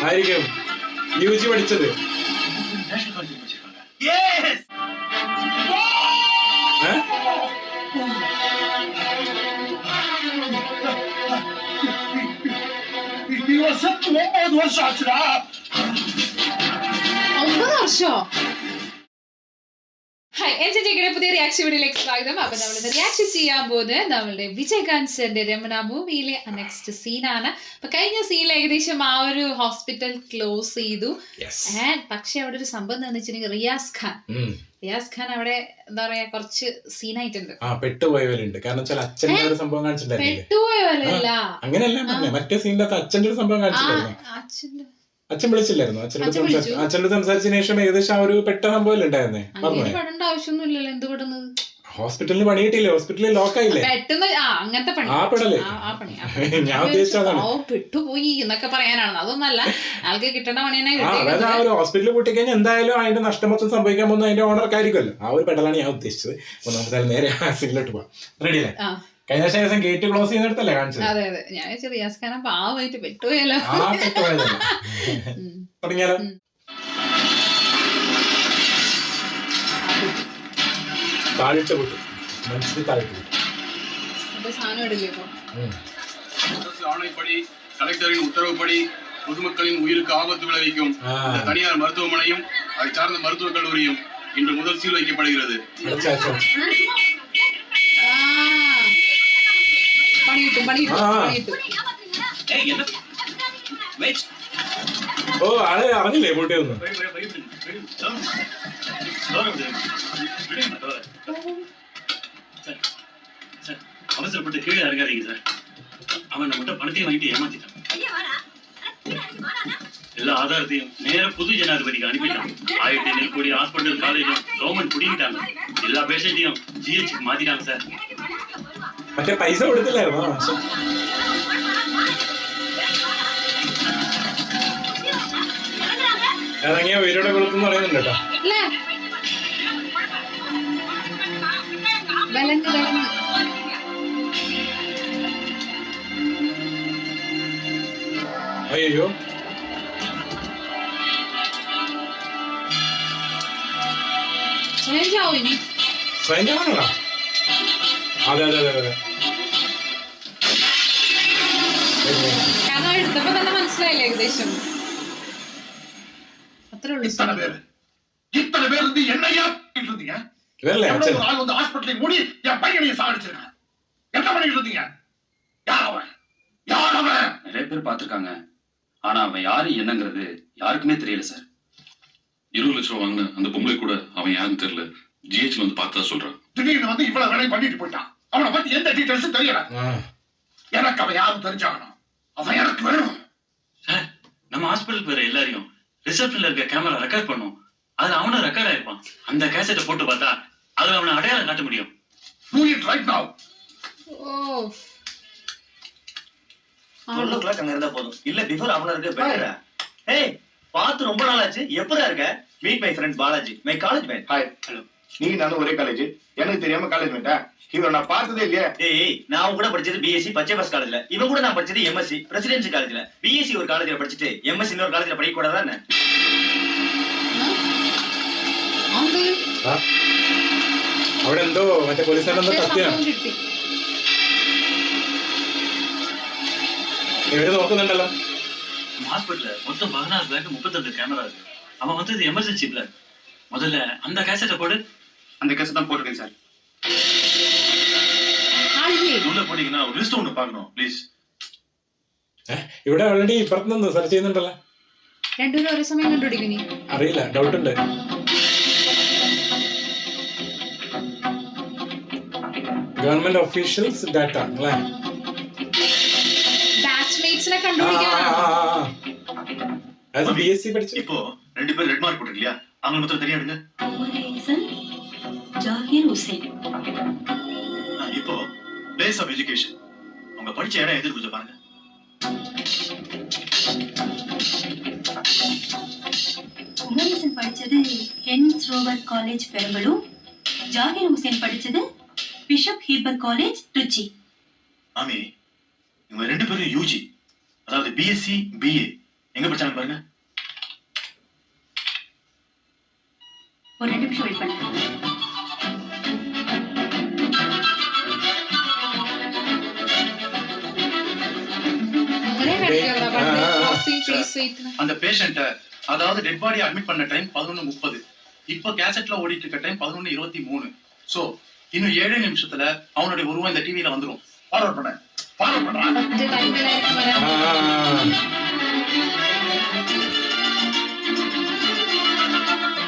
ആയിരിക്കും യുജി പഠിച്ചത്. പുതിയ റിയാക്ഷൻ വീഡിയോയിലേക്ക് സ്വാഗതം. അപ്പൊ നമ്മൾ റിയാക്ഷൻ ചെയ്യാൻ പോകുന്നത് നമ്മളുടെ വിജയകാന്ത് സാറിന്റെ രമണ മൂവിയിലെ നെക്സ്റ്റ് സീനാണ്. അപ്പൊ കഴിഞ്ഞ സീനിൽ ഏകദേശം ആ ഒരു ഹോസ്പിറ്റൽ ക്ലോസ് ചെയ്തു. പക്ഷെ അവിടെ ഒരു സംഭവം എന്താണെന്ന് വെച്ചിട്ടുണ്ടെങ്കിൽ റിയാസ് ഖാൻ അവിടെ എന്താ പറയാ കുറച്ച് സീനായിട്ടുണ്ട്. പെട്ടുപോയവരുണ്ട്. കാരണം അച്ഛന്റെ ഒരു സംഭവം കാണിച്ചിട്ടുണ്ടായിരുന്നു. പെട്ടുപോയവരല്ല, അങ്ങനെയല്ല മറ്റേ സീനിന്റെ അച്ഛന്റെ ഒരു സംഭവം കാണിച്ചിട്ടുണ്ടായിരുന്നു. അച്ഛൻ വിളിച്ചില്ലായിരുന്നു? അച്ഛനോട് സംസാരിച്ചതിന് ശേഷം ഏകദേശം ആ ഒരു പെട്ട സംഭവം ഉണ്ടായിരുന്നേ. ആവശ്യമൊന്നുമില്ലല്ലോ. എന്ത് പെടുന്നത്? ഹോസ്പിറ്റലിന് പണി കിട്ടിയില്ലേ? ഹോസ്പിറ്റലിൽ ലോക്കായില്ലേ? അങ്ങനത്തെ പണി. ഞാൻ ഉദ്ദേശിച്ചതാണ്. പെട്ടുപോയി എന്നൊക്കെ പറയാനാണ്. അതൊന്നല്ല, ആൾക്ക് കിട്ടേണ്ട പണിയെ. അതായത് ആ ഒരു ഹോസ്പിറ്റലിൽ പൊട്ടിക്കഴിഞ്ഞാൽ എന്തായാലും അതിന്റെ നഷ്ടം മൊത്തം സംഭവിക്കാൻ പോകുന്ന അതിന്റെ ഓണർക്കായിരിക്കുമല്ലോ. ആ ഒരു പെടലാണ് ഞാൻ ഉദ്ദേശിച്ചത്. അപ്പൊ നമുക്ക് നേരെ സീനിലോട്ട് പോവാം. റെഡി അല്ലേ? കഴിഞ്ഞ ശേഷം ഗേറ്റ് ക്ലോസ് ചെയ്യുന്നിടത്തല്ലേ കാണിച്ചത്? അതെ അതെ, ഞാൻ റിയാസ് ഖാനെ പാവമായിട്ട് പെട്ടുപോയല്ലോ. തുടങ്ങിയാലോ? താഴിട്ട് പൊട്ടു, മനസ്സിൽ താഴിട്ട് പൊട്ടു. സാധനം ഇടില്ലേ? ஆணைப்படி கலெக்டரின் உத்தரவுப்படி பொதுமக்களின் உயிருக்கு ஆபத்து விளைவிக்கும் தனியார் மருத்துவமனையும் அதை சார்ந்த மருத்துவக் கல்லூரியும் இன்று முதல் சீல் வைக்கப்படுகிறது. ഓ ആളെ അറിഞ്ഞില്ലേ പൊട്ടിയൊന്നും? அவசரப்பட்டு கீழே இறங்காதீங்க சார். அவன் நம்மகிட்ட பணத்தையும் வாங்கிட்டு ஏமாத்திட்டான். எல்லா ஆதாரத்தையும் நேர புது ஜனாதிபதிக்கு அனுப்பிட்டான். 1500 கோடி ஹாஸ்பிட்டல் காலேஜும் கவர்மெண்ட் குடிக்கிட்டாங்க. எல்லா பேஷண்ட்டையும் ஜிஹெச்சுக்கு மாத்திட்டாங்க சார். മറ്റേ പൈസ കൊടുത്തില്ലായിരുന്നോ? ഇറങ്ങിയ ഉയരോടെ കൊടുത്തെന്ന് പറയുന്നുണ്ട് കേട്ടോ. അയ്യോ സ്വയം ചാവാനാണോ? അതെ അതെ അതെ അതെ. എടുത്തപ്പോ തന്നെ മനസ്സിലായില്ലേ ഏകദേശം? അത്രേ ഉള്ളൂ. இத்தனை பேர் இருந்து என்னையா இருந்தீங்க? எவ்வளவு நாள் வந்து ஹாஸ்பிட்டலை மூடி என் பையனையும் சாகடிச்சிருக்க. என்ன பண்ணிட்டு இருந்தீங்க? யார் அவன்? நிறைய பேர் பார்த்திருக்காங்க. ஆனா அவன் யாரு என்னங்கிறது யாருக்குமே தெரியல சார். 20 லட்சம் வாங்கின அந்த பொம்பளை கூட அவன் யாருன்னு தெரியல. ஜிஹெச்ல வந்து பார்த்தா சொல்றான். திடீர்னு வந்து இவ்வளவு வேலை பண்ணிட்டு போயிட்டான். அவனை பத்தி எந்த டீடைல்ஸும் தெரியல. எனக்கு அவன் யாரும் தெரிஞ்சாகணும். அவன் எனக்கு வேணும் சார். நம்ம ஹாஸ்பிட்டல் போற எல்லாரையும் ரிசப்ஷன்ல இருக்க கேமரா ரெக்கார்ட் பண்ணும். அதுல அவனும் ரெக்கார்ட் ஆயிருப்பான். அந்த கேசட்டை போட்டு பார்த்தா அதுல அவனை அடையாளம் காட்ட முடியும். Do it right now. O 12 o'clock அங்க இருந்தா போதும். இல்ல பிஃபோர் அவன இருக்க பெட்டரா. ஏய் பாத்து ரொம்ப நாள் ஆச்சு. எப்படா இருக்க? Meet my friend Balaji, my college mate. Hi. Hello. நீங்க நானும் ஒரே காலேஜ். எனக்கு தெரியாம காலேஜ் மேட்டா? இவரை நான் பார்த்ததே இல்லையா? ஏய் நான் கூட படிச்சது பிஎஸ்சி பச்சைபாஸ் காலேஜ்ல. இவன் கூட நான் படிச்சது எம்எஸ்சி பிரசிடென்சி காலேஜ்ல. பிஎஸ்சி ஒரு காலேஜ்ல படிச்சிட்டு எம்எஸ்சி இன்னொரு காலேஜ்ல படிக்க கூடாதா என்ன? അവിടെ എന്തോ മറ്റേ പോലീസുകാരെന്തോ സത്യം ഇവര് നോക്കുന്നുണ്ടല്ലോ. ஹாஸ்பிட்டல்ல மொத்தம் 16 பிளாக் 32 கேமரா இருக்கு. அவன் வந்தது எமர்ஜென்சி பிளாக். முதல்ல அந்த கேசட்டை போடு. அந்த கேசட் தான் போட்டுருக்கேன் சார். உள்ள போட்டீங்கன்னா ஒரு லிஸ்ட் ஒன்று பார்க்கணும் ப்ளீஸ். ഇവിടെ ഓൾറെഡി ഇപ്പുറത്തുനിന്ന് സെർച്ച് ചെയ്യുന്നുണ്ടല്ലോ. രണ്ടുപേരും ഒരേ സമയം കണ്ടുപിടിക്കും. അറിയില്ല, ഡൗട്ട് ഉണ്ട്. ഗവൺമെന്റ് ഒഫീഷ്യൽസ് ഡാറ്റ അല്ലേ? ബാച്ച്മേറ്റ്സിനെ കണ്ടുപിടിക്കാനാണ്. അത് ബിഎസ്സി പഠിച്ചു. இப்போ 2 பேர் ரெட் மார்க் போட்டுருக்கலையா? அவங்க மட்டும் தனியா எடுங்க. ஜாகிர் ஹுசைன். இப்போ பிளேஸ் ஆஃப் எஜுகேஷன். அவங்க படிச்ச இடம் எது கொஞ்சம் பாருங்க. உமரேசன் படிச்சது Hans Roever college Perambalur. Zakir Hussain படிச்சது பிஷப் ஹீபர் காலேஜ் திருச்சி. ஆமி இவங்க 2 பேரும் யூஜி, அதாவது பிஎஸ்சி பிஏ எங்க படிச்சாங்க பாருங்க. ஒரு 2 நிமிஷம் வெயிட் பண்ணுங்க. അങ്ങനെ കളിക്കാറുള്ള പണ്ട് ക്ലോസിംഗ് ഫേസ് വെയിറ്റ് அந்த பேஷண்ட்டை அதாவது டெட் பாடி அட்மிட் பண்ண டைம் 11:30. இப்போ கேசட்ல ஓடிட்டு இருக்க டைம் 11:23. சோ இன்னும் 7 நிமிஷத்துல அவனுடைய உருவம் இந்த டிவில வந்துரும். ஃபார்வர்ட் பண்றா. ഒറ്റ ടൈമിലായിരിക്കും വരാൻ.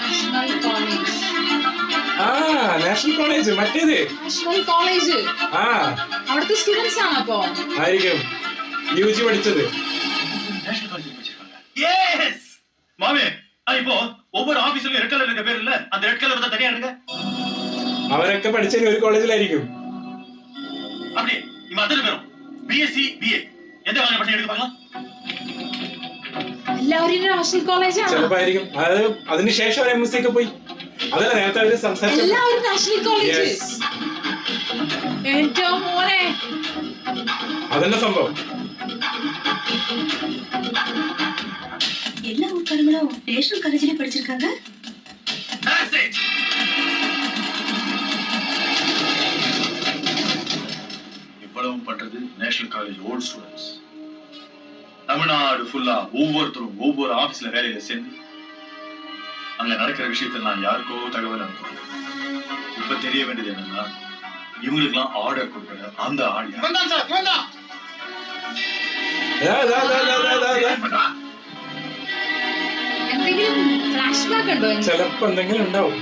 National college. നാഷണൽ കോളേജ് മറ്റേത്. നാഷണൽ കോളേജ് അവിടുത്തെ സ്റ്റുഡൻസ് ആണ് അപ്പോ. ആയിരിക്കും UG പഠിച്ചത്. நேஷனல் காலேஜ் படிச்சிருக்காங்க. எஸ் மாமே இப்போ ஒவ்வொரு ஆபீஸ்லயும் ரெட் கலர் இருக்க பேர் இல்ல, அந்த ரெட் கலர் தான் தனியா இருக்கு. അവരൊക്കെ പഠിച്ചത് ഒരു കോളേജിലായിരിക്കും. அப்படி இவன் அத்தனை பேரும் பிஎஸ்சி BA எந்த காலேஜ் படிச்சு எடுக்க பார்க்கலாம். എല്ലാവരും നാഷണൽ കോളേജ് ആണ്. ചിലപ്പോ ആയിരിക്കും. അത് അതിനുശേഷം ഒരു MSc ഒക്കെ പോയി. അതല്ല നേരത്തെ അവര് സംസാരിച്ചു. എല്ലാവരും നാഷണൽ കോളേജ്. ഏറ്റവും മോനെ അതന്നെ സംഭവം. எல்லா ஊர்க்காரங்களும் நேஷனல் காலேஜ்லயே படிச்சிருக்காங்க. That's it. இவ்வளவும் பண்றது national college volt students. Tamil Nadu ஃபுல்லா ஒவ்வொருத்தரும் ஒவ்வொரு ஆபீஸ்ல வேலையில சேர்ந்து அங்க நடக்கிற விஷயத்த நான் யாருக்கோ தகவல் அனுப்புறேன். இப்ப தெரிய வேண்டியது என்னன்னா இவங்களுக்கு எல்லாம் ஆர்டர் கொடுக்குற அந்த ஆள் யார்? இவன் தான் சார், இவன் தான். എന്തെങ്കിലും ഫ്ലാഷ് ബാക്ക് ഉണ്ടോ? ചിലപ്പോ എന്തെങ്കിലും ഉണ്ടാവും.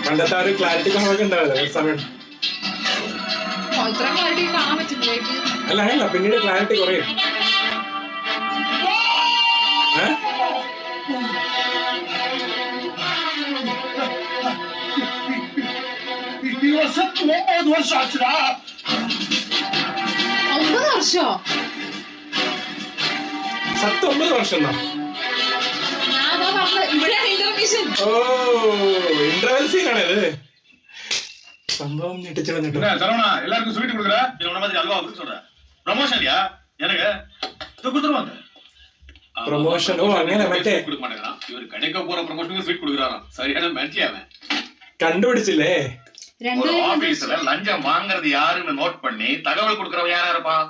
പണ്ടത്തെ ആ ഒരു ക്ലാരിറ്റി നമുക്ക് ഉണ്ടാവില്ല സമയം. ഇത്ര ക്ലാരിറ്റി കാണാൻ പറ്റുന്നില്ല. അല്ല പിന്നീട് ക്ലാരിറ്റി കുറയും. இவன் செத்து 9 வருஷம் ஆச்சுடா. 9 വർഷോ? സത്ത് 9 വർഷം എന്നാ? ഞാൻ അതാ പറഞ്ഞത്. ഇവിടെ ഇന്റർമിഷൻ. ഓ ഇന്റർവെൽ സീനാണ് ഇത്. സംഭവം ഞെട്ടിച്ചു വന്നിട്ട്. சரவணா எல்லாருக்கும் ஸ்வீட் கொடுக்குற. இது உன மாதிரி அல்வா கொடுக்க சொல்றேன். ப்ரமோஷன்யா எனக்கு இது கொடுத்துருவாங்க. പ്രൊമോഷൻ. ഓ അങ്ങനെ മറ്റേ கொடுக்க மாட்டேங்கிறான். இவர் கிடைக்க போற ப்ரமோஷனுக்கு ஸ்வீட் கொடுக்குறாராம். சரியான மென்ட்லி அவன். കണ്ടുപിടിച്ചില്ലേ? ஒரு രണ്ടുപേരും ஆபீஸ்ல லஞ்சம் வாங்குறது யாருன்னு நோட் பண்ணி தகவல் கொடுக்கறவன் யாரா இருப்பான்?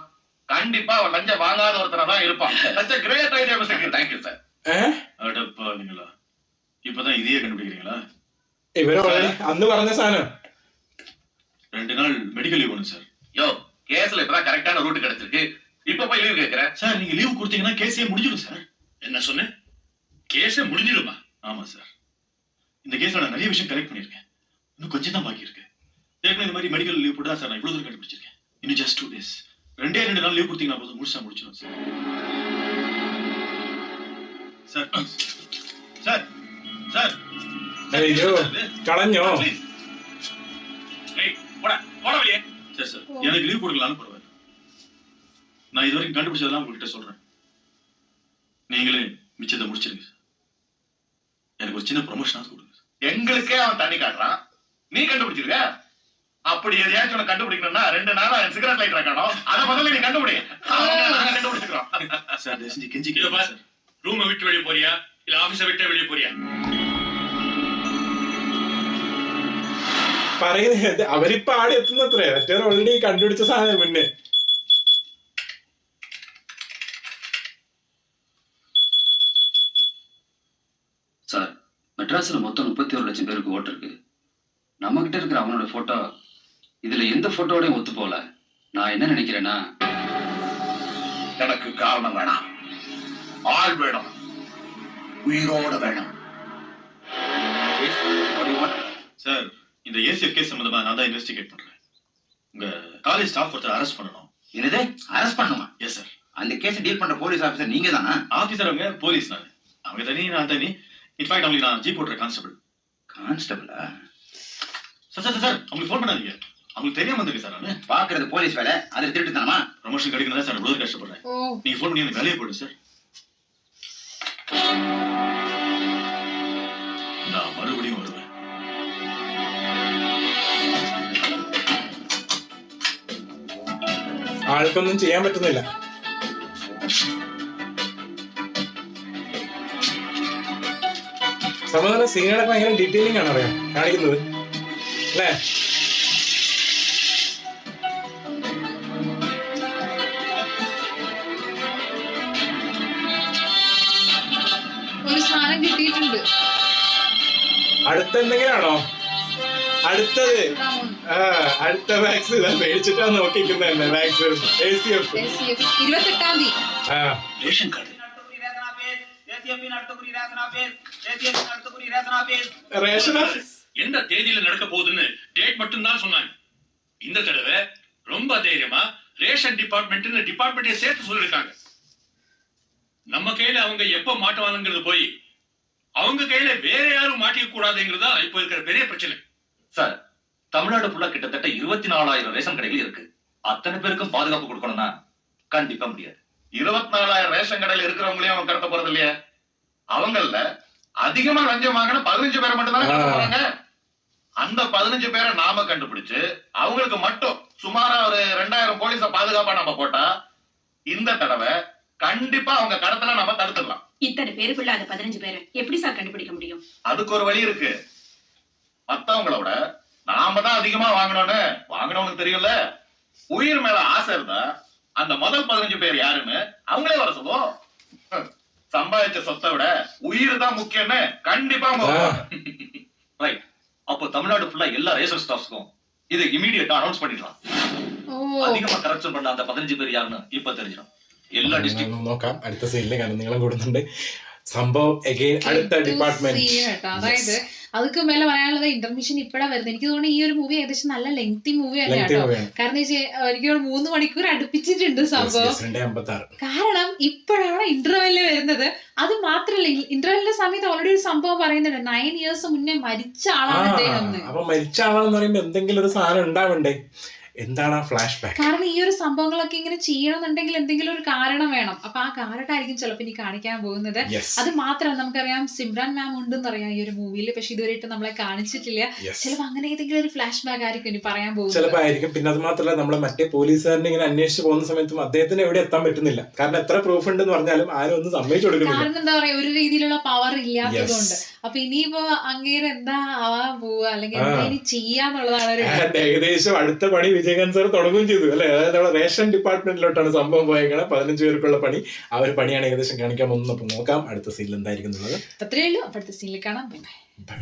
கண்டிப்பா அவன் லஞ்சம் வாங்காத ஒருத்தனா தான் இருப்பான். That's a great idea, Mr. Thank you, sir. அடப்பா நீங்களா இப்பதான் இதையே கண்டுபிடிக்கிறீங்களா? ഇവര് അന്ന് പറഞ്ഞ സാധനം 2 நாள் மெடிக்கல் லீவ் வேணும் சார். யோ கேஸ்ல இப்பதான் கரெக்டான ரூட் கிடைச்சிருக்கு. இப்ப போய் லீவ் கேக்குற? சார் நீங்க லீவ் கொடுத்தீங்கன்னா கேஸே முடிஞ்சிடும் சார். என்ன சொன்ன? கேஸே முடிஞ்சிடுமா? ஆமா சார். இந்த கேஸ்ல நான் நிறைய விஷயம் கலெக்ட் பண்ணிருக்கேன். இன்னும் கொஞ்சம் தான் பாக்கி இருக்கு. ஏற்கனவே இந்த மாதிரி மெடிக்கல் லீவ் போட்டு தான் சார் நான் இவ்வளவு தூரம் கண்டுபிடிச்சிருக்கேன். இன்னும் ஜஸ்ட் 2 days. 2 நாள் லீவ் கொடுத்தீங்கன்னா போதும் முழுசா முடிச்சிடும் சார். சார் சார் சார் അയ്യോ കളഞ്ഞോ? ஏய் போடா வெளியே. சார் சார் எனக்கு லீவ் கொடுக்கலாம்னு பரவாயில்ல. நான் இது வரைக்கும் கண்டுபிடிச்சதெல்லாம் உங்ககிட்ட சொல்றேன். நீங்களே மிச்சத்தை முடிச்சிருங்க சார். எனக்கு ஒரு சின்ன ப்ரொமோஷனாக கொடுங்க. எங்களுக்கே அவன் தண்ணி காட்டுறான், நீ கண்டுபிடிச்சிருக்க? அப்படி எதையாச்சும் உனக்கு கண்டுபிடிக்கணும்னா 2 நாளா சிகரெட் லைட் காணும். அதை முதல்ல நீ கண்டுபிடி. நாங்க கண்டுபிடிச்சிக்கிறோம். சார் தயவு செஞ்சு கெஞ்சி இதோ பாரு, ரூமை விட்டு வெளியே போறியா இல்ல ஆபீஸை விட்டு வெளியே போறியா? പറയുന്നത് അവരിപ്പോ ആടെ എത്തുന്നത്രേ. മറ്റേ ഓൾറെഡി കണ്ടുപിടിച്ച സാധനം മുന്നേ. சார் மெட்ராஸ்ல மொத்தம் 31 லட்சம் பேருக்கு ஓட்டு இருக்கு. நம்ம கிட்ட இருக்கிற அவனோட போட்டோ இதுல எந்த போட்டோடையும் ஒத்து போல. நான் என்ன நினைக்கிறேன்னா எனக்கு காரணம் வேணாம், ஆள் வேணும், உயிரோட வேணும். சார் இந்த ஏசிஎஃப் கேஸ் சம்பந்தமா நான் தான் இன்வெஸ்டிகேட் பண்றேன். உங்க காலேஜ் ஸ்டாஃப் ஒருத்தர் அரெஸ்ட் பண்ணணும். என்னது அரெஸ்ட் பண்ணுமா? Yes sir. அந்த கேஸ் டீல் பண்ற போலீஸ் ஆபீசர் நீங்க தானா? ஆபீசர் அவங்க, போலீஸ் நான். அவங்க தனி நான் தனி. இன்ஃபேக்ட் அவங்களுக்கு நான் ஜீப் ஓட்டுற கான்ஸ்டபிள். கான்ஸ்டபிளா? சார் சார் சார் அவங்களுக்கு ஃபோன் பண்ணாதீங்க. அவங்களுக்கு தெரியாம வந்திருக்கு சார். நான் பாக்குறது போலீஸ் வேலை, அதுல திருட்டுத்தனமா? ப்ரமோஷன் கிடைக்கணும் சார் இவ்வளவு கஷ்டப்படுறேன். நீங்க ஃபோன் பண்ணி எனக்கு வேலையை போடு சார். நான் மறுபடியும் ആൾക്കൊന്നും ചെയ്യാൻ പറ്റുന്നില്ല. സംഭവം സീനുകളൊക്കെ ഭയങ്കര ഡീറ്റെയിലിംഗ് ആണ് അറിയാം കാണിക്കുന്നത് അല്ലേ? ഒരു സാധനം കിട്ടിയിട്ടുണ്ട്. അടുത്ത എന്തെങ്കിലും ആണോ? അടുത്തത് അടുത്ത വാക്സിൻ ഇതാ മേടിച്ചിട്ടാ നോക്കിക്കുന്നത്. വാക്സിൻ ACF 28-ാം തീയതി. റേഷൻ കാർഡ് റേഷൻ ഓഫീസ് எந்த தேதியில நடக்க போகுதுன்னு டேட் மட்டும் தான் சொன்னாங்க. இந்த தடவை ரொம்ப தைரியமா ரேஷன் டிபார்ட்மெண்ட்டே சேர்த்து சொல்லிருக்காங்க. நம்ம கையில அவங்க எப்ப மாட்டுவானுங்கிறது போய் அவங்க கையில வேற யாரும் மாட்டிக்க கூடாதுங்கிறதா இப்ப இருக்கிற பெரிய பிரச்சனை. சார், தமிழ்நாடு ஃபுல்லா கிட்டத்தட்ட 24,000 ரேஷன் கடைகள் இருக்கு. அத்தனை பேருக்கும் பாதுகாப்பு கொடுக்கணும்னா கண்டிப்பா முடியாது. 24,000 ரேஷன் கடையில் இருக்கிறவங்களையும் அவன் கடத்த போறது இல்லையா? அவங்கள அதிகமா லஞ்சம் வாங்கின 15 பேரை மட்டும் தானே கடத்த போறாங்க. அந்த 15 பேரை நாம கண்டுபிடிச்சு அவங்களுக்கு மட்டும் சுமாரா ஒரு 2000 போலீஸ பாதுகாப்பா நம்ம போட்டா இந்த தடவை கண்டிப்பா அவங்க கடத்தல நம்ம தடுத்துடலாம். இத்தனை பேருக்குள்ள அந்த 15 பேரை எப்படி சார் கண்டுபிடிக்க முடியும்? அதுக்கு ஒரு வழி இருக்கு. மத்தவங்களோட நாம தான் அதிகமா வாங்கணும்னு தெரியல. உயிர் மேல ஆசை இருந்தா அந்த முதல் 15 பேர் யாருன்னு அவங்களே வர சொல்லுவோம். சம்பாதிச்ச சொத்தை விட உயிர் தான் முக்கியம்னு கண்டிப்பா ரைட். அப்போ தமிழ்நாடு ஃபுல்லா எல்லா ரேஷன் ஸ்டாஃப்ஸ்க்கும் இது இமீடியட்டா அனௌன்ஸ் பண்ணிடலாம். அதிகமா கரப்ஷன் பண்ண அந்த 15 பேர் யாருன்னு இப்ப தெரிஞ்சிடும். എല്ലാ ഡിസ്ട്രിക്റ്റും നോക്കാം. അടുത്ത സീനില് കാരണം നീളം കൂടുന്നുണ്ട് സംഭവം. അടുത്ത ഡിപ്പാർട്ട്മെന്റ് അതായത് അതുക്ക് മേലെ പറയാനുള്ളത് ഇന്റർമിഷൻ ഇപ്പഴാ വരുന്നത്. എനിക്ക് തോന്നുന്നു ഈ ഒരു മൂവി ഏകദേശം നല്ല ലെങ്തി മൂവി തന്നെ കേട്ടോ. കാരണം എനിക്ക് 3 മണിക്കൂർ അടുപ്പിച്ചിട്ടുണ്ട് സംഭവം. 2:56. കാരണം ഇപ്പോഴാണ് ഇന്റർവെല്ലിൽ വരുന്നത്. അത് മാത്രല്ല, ഇന്റർവെല്ലിന്റെ സമയത്ത് ഓൾറെഡി ഒരു സംഭവം പറയുന്നുണ്ട്. 9 years മുന്നേ മരിച്ച ആളാണ് അദ്ദേഹം. അപ്പൊ മരിച്ച ആളാന്ന് പറയുമ്പോ എന്തെങ്കിലും ഒരു സാധനം ഉണ്ടാവണ്ടേ? എന്താണ് ആ ഫ്ലാഷ് ബാക്ക്? കാരണം ഈ ഒരു സംഭവങ്ങളൊക്കെ ഇങ്ങനെ ചെയ്യണമെന്നുണ്ടെങ്കിൽ എന്തെങ്കിലും ഒരു കാരണം വേണം. അപ്പൊ ആ കാരണമായിരിക്കും ചിലപ്പോൾ ഇനി കാണിക്കാൻ പോകുന്നത്. അത് മാത്രമല്ല, നമുക്കറിയാം സിമ്രാൻ മാം ഉണ്ടെന്ന് അറിയാം ഈ ഒരു മൂവിയിൽ, പക്ഷെ ഇതുവരെയായിട്ട് നമ്മളെ കാണിച്ചിട്ടില്ല. ചിലപ്പോൾ അങ്ങനെ ഏതെങ്കിലും ഒരു ഫ്ലാഷ് ബാക്ക് ആയിരിക്കും ഇനി പറയാൻ പോകുന്നത്. ചിലപ്പോൾ ആയിരിക്കും. പിന്നെ അത് മാത്രമല്ല, നമ്മളെ മറ്റേ പോലീസുകാരനെ ഇങ്ങനെ അന്വേഷിച്ച് പോകുന്ന സമയത്തും അദ്ദേഹത്തിന് എവിടെ എത്താൻ പറ്റുന്നില്ല. കാരണം എത്ര പ്രൂഫ് ഉണ്ടെന്ന് പറഞ്ഞാലും ആരും ഒന്നും സമ്മതിച്ചു കൊടുക്കുന്നില്ല. കാരണം എന്താ പറയാ, ഒരു രീതിയിലുള്ള പവർ ഇല്ലാത്തതുകൊണ്ട്. അപ്പൊ ഇനിയിപ്പോ അങ്ങേര് എന്താ ആവാൻ പോവുക, അല്ലെങ്കിൽ എന്താ ഇനി ചെയ്യാന്നുള്ളതാണ്. ഏകദേശം അടുത്ത പണി വിജയകാന്ത് സാർ തുടങ്ങുകയും ചെയ്തു അല്ലെ? അതായത് നമ്മുടെ റേഷൻ ഡിപ്പാർട്ട്മെന്റിലോട്ടാണ് സംഭവം പോയേക്കണേ. 15 പേർക്കുള്ള പണി. ആ ഒരു പണിയാണ് ഏകദേശം കാണിക്കാൻ പോകുന്നത്. നോക്കാം അടുത്ത സീനിൽ എന്തായിരിക്കും എന്നുള്ളത്. അത്രയേ ഉള്ളൂ. അടുത്ത സീനിൽ കാണാം. ബൈ.